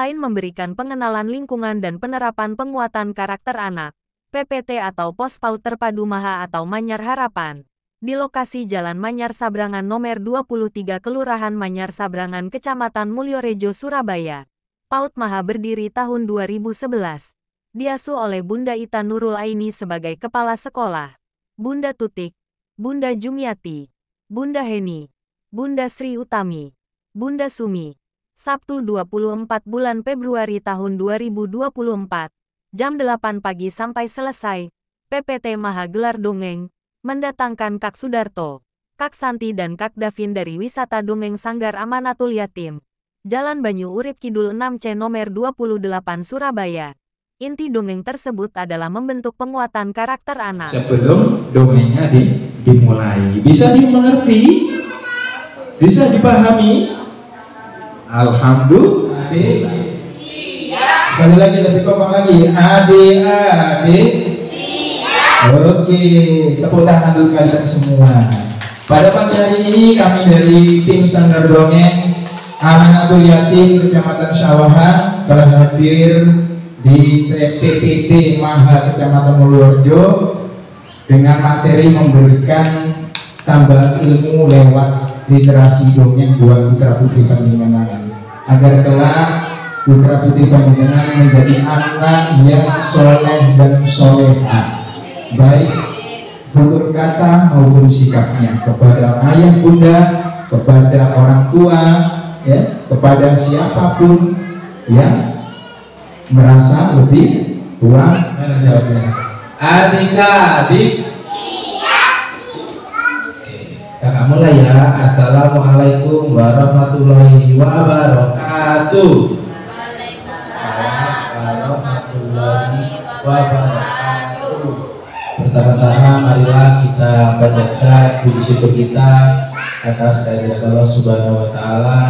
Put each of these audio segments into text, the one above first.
Selain memberikan pengenalan lingkungan dan penerapan penguatan karakter anak, PPT atau Pos PAUD Terpadu Maha atau Manyar Harapan, di lokasi Jalan Manyar Sabrangan nomor 23 Kelurahan Manyar Sabrangan Kecamatan Mulyorejo, Surabaya. PAUD Maha berdiri tahun 2011. Diasuh oleh Bunda Ita Nurul Aini sebagai Kepala Sekolah, Bunda Tutik, Bunda Jumiati, Bunda Heni, Bunda Sri Utami, Bunda Sumi. Sabtu 24 bulan Februari tahun 2024, jam 8 pagi sampai selesai, PPT Maha gelar dongeng, mendatangkan Kak Sudarto, Kak Santi dan Kak Davin dari Wisata Dongeng Sanggar Amanatul Yatim, Jalan Banyu Urip Kidul 6C nomor 28 Surabaya. Inti dongeng tersebut adalah membentuk penguatan karakter anak. Sebelum dongengnya dimulai, bisa dimengerti? Bisa dipahami? Alhamdulillah. Sekali lagi lebih kompak lagi. Adik-adik. Oke, tepuk tangan dulu kalian semua. Pada pagi hari ini kami dari tim Sanggar Dongeng Amanatul Yatim Kecamatan Sawahan telah hadir di PPT Maha Kecamatan Mulyorejo dengan materi memberikan tambahan ilmu lewat literasi dongeng buat putra putri Panjenengan, agar kelak putra putri Panjenengan menjadi anak yang soleh dan soleha, baik tutur kata maupun sikapnya kepada ayah bunda, kepada orang tua, ya, kepada siapapun yang merasa lebih tua. Adik-adik, kakak mulai ya. Assalamualaikum warahmatullahi wabarakatuh. Waalaikumsalam warahmatullahi wabarakatuh. Pertama-tama marilah kita panjatkan puji syukur kita atas kehadirat Allah Subhanahu wa Ta'ala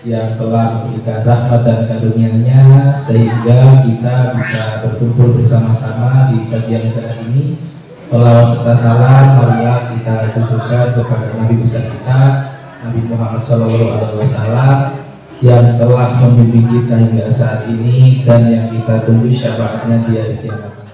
yang telah memberikan rahmat dan karunia-Nya sehingga kita bisa berkumpul bersama-sama di pagi yang cerah ini. Salawat serta salam marilah kita tujukan kepada Nabi besar kita, Nabi Muhammad SAW, yang telah membimbing kita hingga saat ini dan yang kita tunggu syafaatnya di hari kiamat.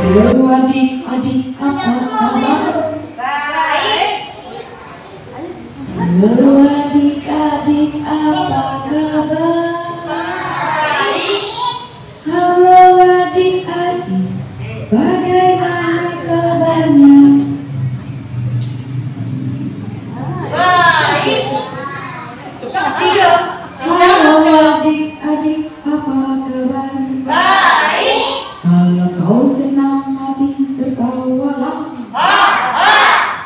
Halo adik-adik, apa kabar? Baik. Halo adik-adik, apa kabar? Baik. Halo adik-adik, bagaimana kabarnya? Baik. Halo adik-adik, apa kabar? Baik. Kalau kau senang hati tertawalah.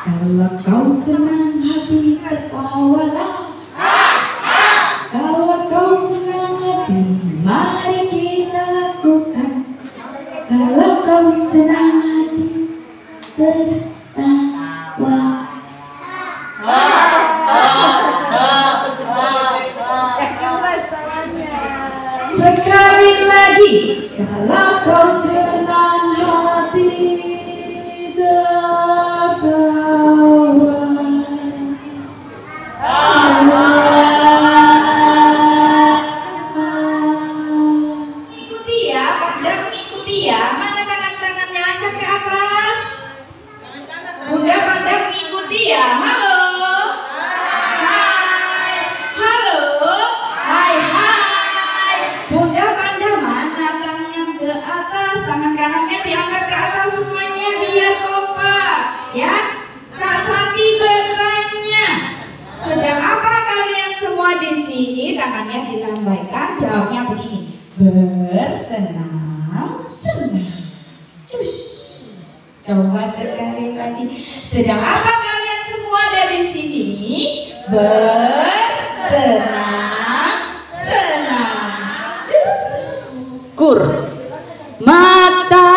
Kalau kau senang hati tertawalah. Kalau kau senang hati mari kita lakukan. Kalau kau senang hati tertawa. Sekali lagi, kalau kau senang hati tertawa. mengikuti ya. Mana tangan-tangannya, angkat ke atas. Bunda Panda mengikuti ya. Halo. Hai. Halo. Hai hai. Bunda Panda mana tangan ke atas, tangan kanannya diangkat ke atas semuanya biar kompak ya. Kak Santi bertanya, sedang apa kalian semua di sini? Tangannya dilambaikan, jawabnya begini. Bersenang-senang. Cus. Coba sekali lagi. Sedang apa kalian semua ada di sini? Bersenang-senang. Cus. Kur. Mata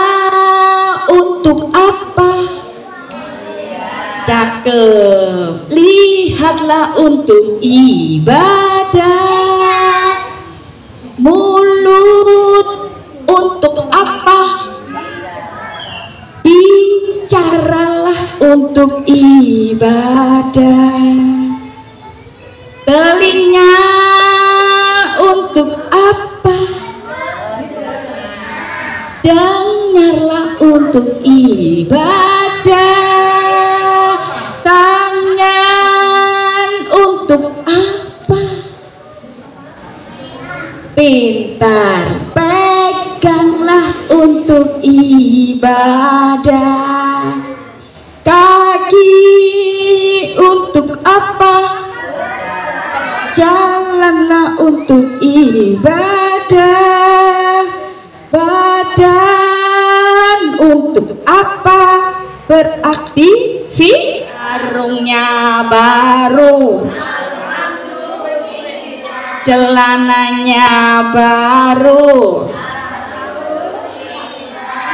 untuk apa? Cakep. Lihatlah untuk ibadah. Mulut untuk apa? Bicaralah untuk ibadah. Telinga untuk apa? Dengarlah untuk ibadah. Tangan untuk apa? Pintar, peganglah untuk ibadah. Kaki untuk apa? Jalanlah untuk ibadah. Badan untuk apa? Beraktivitas. Sarungnya baru, celananya baru,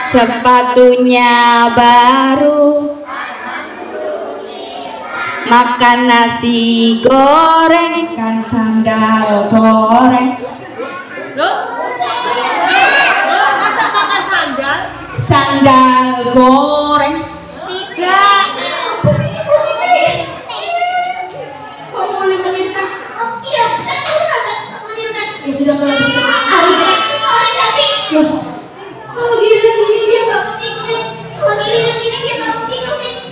sepatunya baru, makan nasi goreng, kan sandal goreng. Sandal goreng. Apa sih ini? Kok mulai menirkan? Oh iya, ya sudah kalau begitu. Orang cantik. Kalau gini dan gini dia nggak ikutin. Kalau gini dan gini dia nggak ikutin.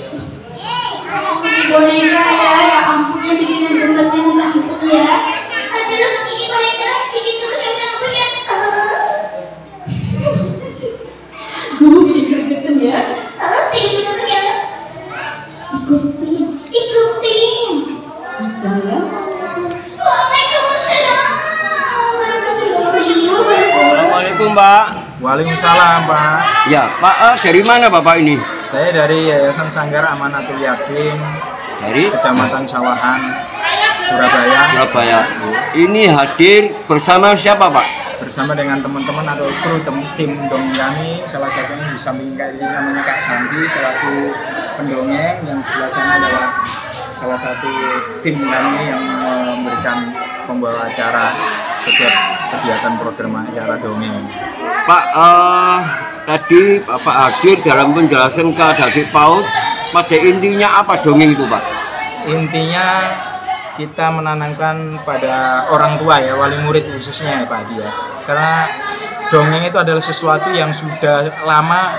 Boneka ya ampun ya bikin gemesnya minta ampun ya. Aduh, ini boneka bikin terus yang minta ampun ya. Bikin gregetan ya. Bikin gregetan ya. Ikutin. Assalamualaikum. Waalaikumsalam. Assalamualaikum, Pak. Waalaikumsalam, Pak. Ya, Pak, dari mana Bapak ini? Saya dari Yayasan Sanggar Amanatul Yatim Dari Kecamatan Sawahan, Surabaya. Surabaya. Ini hadir bersama siapa, Pak? Bersama dengan teman-teman atau kru tim dongeng kami. Salah satunya di samping ini namanya Kak Santi, selaku pendongeng, yang sebelah sana adalah salah satu tim kami yang memberikan pembawa acara setiap kegiatan program acara dongeng. Pak, tadi Bapak hadir dalam penjelasan ke adik PAUD. Pada intinya apa dongeng itu, Pak? Intinya kita menanamkan pada orang tua ya, wali murid khususnya ya Pak Adi ya. Karena dongeng itu adalah sesuatu yang sudah lama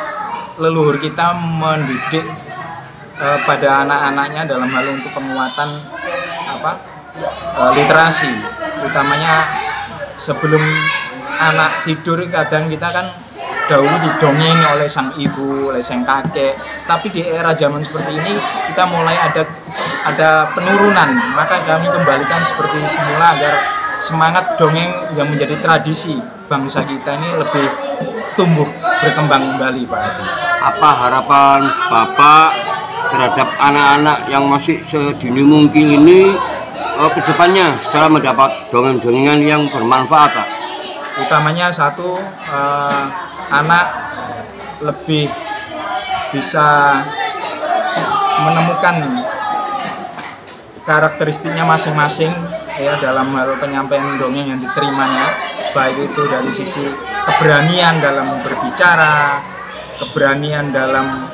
leluhur kita mendidik pada anak-anaknya dalam hal untuk penguatan literasi. Utamanya sebelum anak tidur kadang kita kan dahulu didongeng oleh sang ibu, oleh sang kakek. Tapi di era zaman seperti ini kita mulai ada penurunan. Maka kami kembalikan seperti semula agar semangat dongeng yang menjadi tradisi bangsa kita ini lebih tumbuh berkembang kembali, Pak Adi. Apa harapan Bapak terhadap anak-anak yang masih sedini mungkin ini ke depannya setelah mendapat dongeng-dongengan yang bermanfaat, Pak? Utamanya satu, anak lebih bisa menemukan karakteristiknya masing-masing ya dalam hal penyampaian dongeng yang diterimanya, baik itu dari sisi keberanian dalam berbicara, keberanian dalam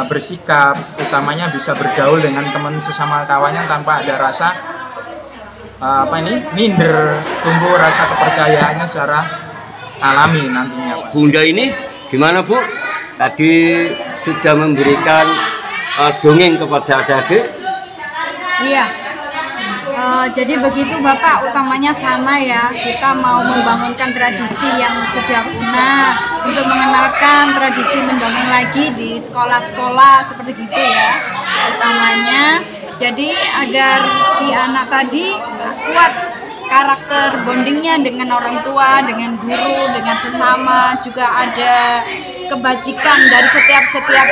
bersikap, utamanya bisa bergaul dengan teman sesama kawannya tanpa ada rasa minder, tumbuh rasa kepercayaannya secara alami nantinya, Pak. Bunda ini Gimana Bu? Tadi sudah memberikan dongeng kepada adik-adik? Iya. Jadi begitu Bapak, utamanya sama ya, kita mau membangunkan tradisi yang sudah punah untuk mengenalkan tradisi mendongeng lagi di sekolah-sekolah seperti gitu ya. Utamanya jadi agar si anak tadi kuat karakter bondingnya dengan orang tua, dengan guru, dengan sesama, juga ada kebajikan dari setiap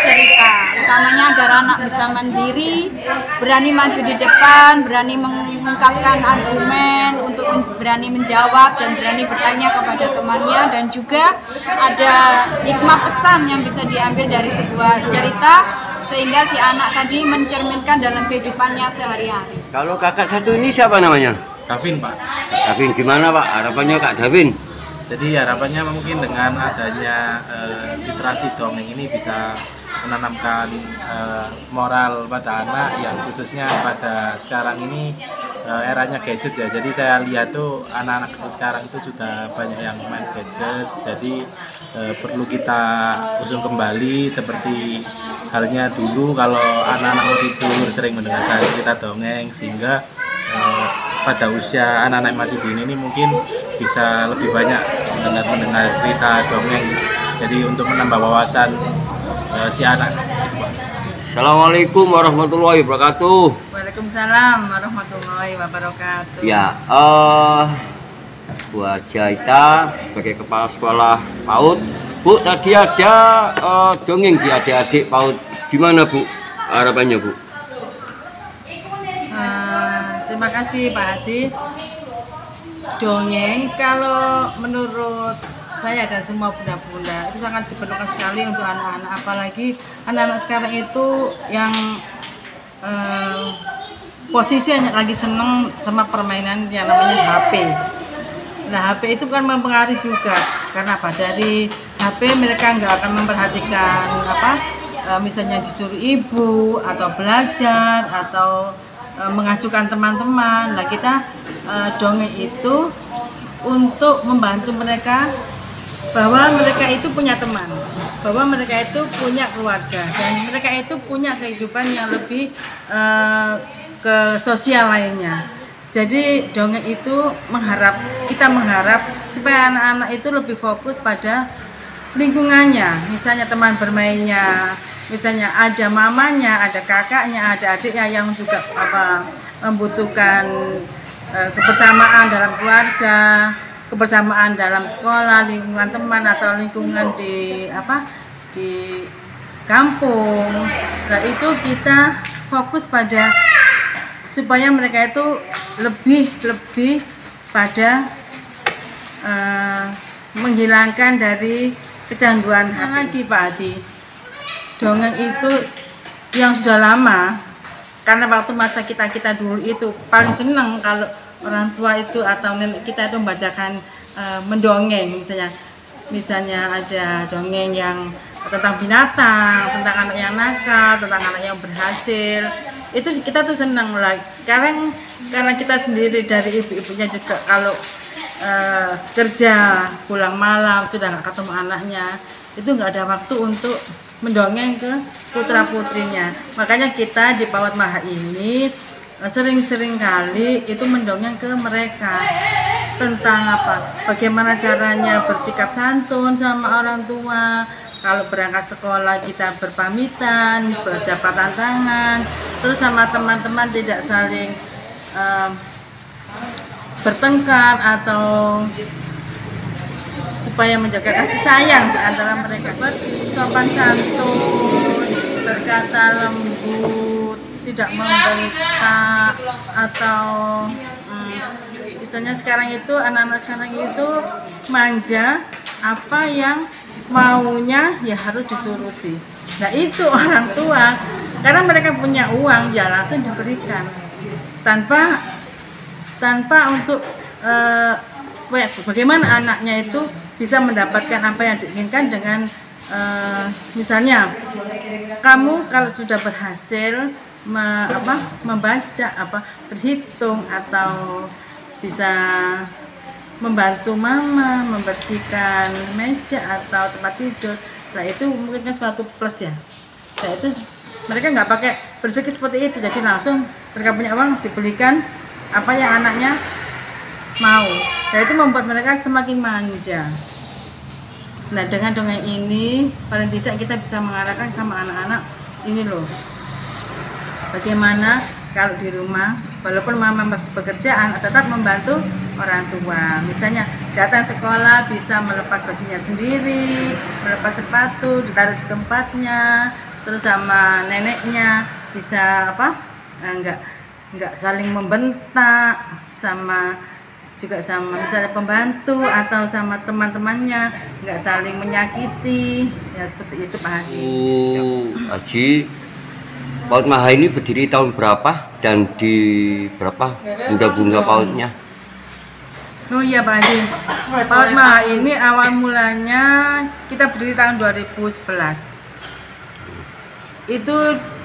cerita. Utamanya agar anak bisa mandiri, berani maju di depan, berani mengungkapkan argumen, untuk berani menjawab dan berani bertanya kepada temannya, dan juga ada hikmah pesan yang bisa diambil dari sebuah cerita sehingga si anak tadi mencerminkan dalam kehidupannya sehari-hari. Kalau kakak satu ini siapa namanya? Davin Pak. Davin, gimana Pak harapannya Kak Davin? Jadi harapannya mungkin dengan adanya literasi dongeng ini bisa menanamkan moral pada anak yang khususnya pada sekarang ini eranya gadget ya. Jadi saya lihat tuh anak-anak kecil sekarang itu sudah banyak yang main gadget. Jadi perlu kita usung kembali seperti halnya dulu kalau anak-anak mau tidur sering mendengarkan cerita dongeng, sehingga pada usia anak-anak masih dini ini mungkin bisa lebih banyak mendengar cerita dongeng. Jadi untuk menambah wawasan si anak. Gitu, Pak. Assalamualaikum warahmatullahi wabarakatuh. Waalaikumsalam warahmatullahi wabarakatuh. Ya, Bu Jaita sebagai kepala sekolah PAUD, Bu tadi ada dongeng di adik-adik PAUD. Gimana Bu harapannya Bu? Terima kasih Pak Hadi. Dongeng kalau menurut saya dan semua bunda-bunda itu sangat diperlukan sekali untuk anak-anak, apalagi anak-anak sekarang itu yang posisinya lagi seneng sama permainan yang namanya HP. Nah HP itu kan mempengaruhi juga, karena apa? Dari HP mereka nggak akan memperhatikan misalnya disuruh ibu atau belajar atau mengajukan teman-teman. Nah kita dongeng itu untuk membantu mereka bahwa mereka itu punya teman, bahwa mereka itu punya keluarga, dan mereka itu punya kehidupan yang lebih ke sosial lainnya. Jadi dongeng itu kita mengharap supaya anak-anak itu lebih fokus pada lingkungannya, misalnya teman bermainnya, misalnya ada mamanya, ada kakaknya, ada adiknya yang juga membutuhkan kebersamaan dalam keluarga, kebersamaan dalam sekolah, lingkungan teman atau lingkungan di kampung. Nah itu kita fokus pada supaya mereka itu lebih pada menghilangkan dari kecanduan lagi Pak Adi. Dongeng itu yang sudah lama, karena waktu masa kita dulu itu paling senang kalau orang tua itu atau nenek kita itu membacakan mendongeng, misalnya ada dongeng yang tentang binatang, tentang anak yang nakal, tentang anak yang berhasil. Itu kita tuh senang lah. Sekarang karena kita sendiri dari ibu-ibunya juga kalau kerja pulang malam sudah nggak ketemu anaknya, itu nggak ada waktu untuk mendongeng ke putra-putrinya. Makanya kita di PAUD Maha ini sering-sering kali itu mendongeng ke mereka tentang bagaimana caranya bersikap santun sama orang tua. Kalau berangkat sekolah kita berpamitan, berjabatan tangan, terus sama teman-teman tidak saling bertengkar atau supaya menjaga kasih sayang di antara mereka. Sopan santun, berkata lembut, tidak membentak, atau misalnya sekarang itu anak-anak sekarang itu manja, apa yang maunya ya harus dituruti. Nah itu orang tua, karena mereka punya uang ya langsung diberikan tanpa untuk supaya bagaimana anaknya itu bisa mendapatkan apa yang diinginkan dengan misalnya kamu kalau sudah berhasil membaca berhitung atau bisa membantu mama membersihkan meja atau tempat tidur. Nah itu mungkin kan suatu plus ya. Nah itu mereka nggak pakai berpikir seperti itu, jadi langsung mereka punya uang dibelikan apa yang anaknya mau. Nah itu membuat mereka semakin manja. Nah dengan dongeng ini paling tidak kita bisa mengarahkan sama anak-anak ini loh, bagaimana kalau di rumah walaupun mama pekerjaan tetap membantu orang tua. Misalnya datang sekolah bisa melepas bajunya sendiri, melepas sepatu, ditaruh di tempatnya, terus sama neneknya bisa nggak saling membentak, juga sama misalnya pembantu atau sama teman-temannya nggak saling menyakiti, ya seperti itu Pak Haji. Haji, PAUD Maha ini berdiri tahun berapa dan di berapa bunda-bunda PAUD-nya? Oh iya Pak Haji, PAUD Maha ini awal mulanya kita berdiri tahun 2011. Itu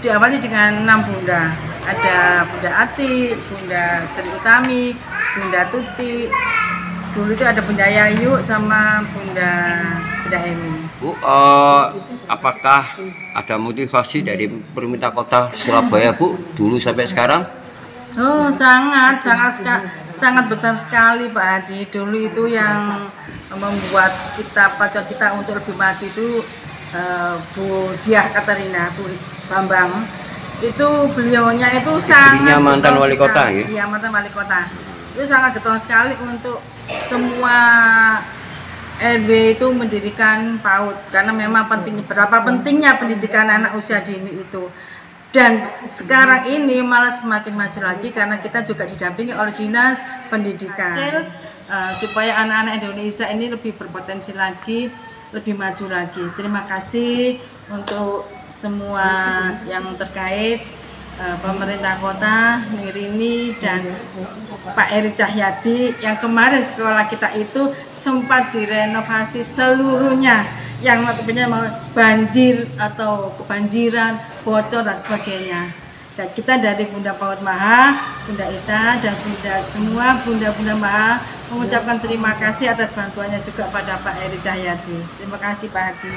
diawali dengan 6 bunda. Ada Bunda Ati, Bunda Sri Utami, Bunda Tuti. Dulu itu ada Bunda Yayu sama Bunda Emi. Bu, apakah ada motivasi dari pemerintah kota Surabaya, Bu, dulu sampai sekarang? Oh, sangat besar sekali Pak Haji. Dulu itu yang membuat pacot kita untuk lebih maju itu Bu Diah Katarina, Bu Bambang. Itu beliaunya itu sangat mantan wali kota ya? Iya, mantan wali kota. Itu sangat getol sekali untuk semua RW itu mendirikan PAUD karena memang berapa pentingnya pendidikan anak usia dini itu. Dan sekarang ini malah semakin maju lagi karena kita juga didampingi oleh Dinas Pendidikan supaya anak-anak Indonesia ini lebih berpotensi lagi, lebih maju lagi. Terima kasih untuk semua yang terkait, pemerintah kota, Nirini dan Pak Eri Cahyadi yang kemarin sekolah kita itu sempat direnovasi seluruhnya, yang notabene mau banjir atau kebanjiran, bocor dan sebagainya. Dan kita dari Bunda PAUD Maha, Bunda Ita dan Bunda semua Bunda-Bunda Maha mengucapkan terima kasih atas bantuannya juga pada Pak Eri Cahyadi. Terima kasih Pak Haji.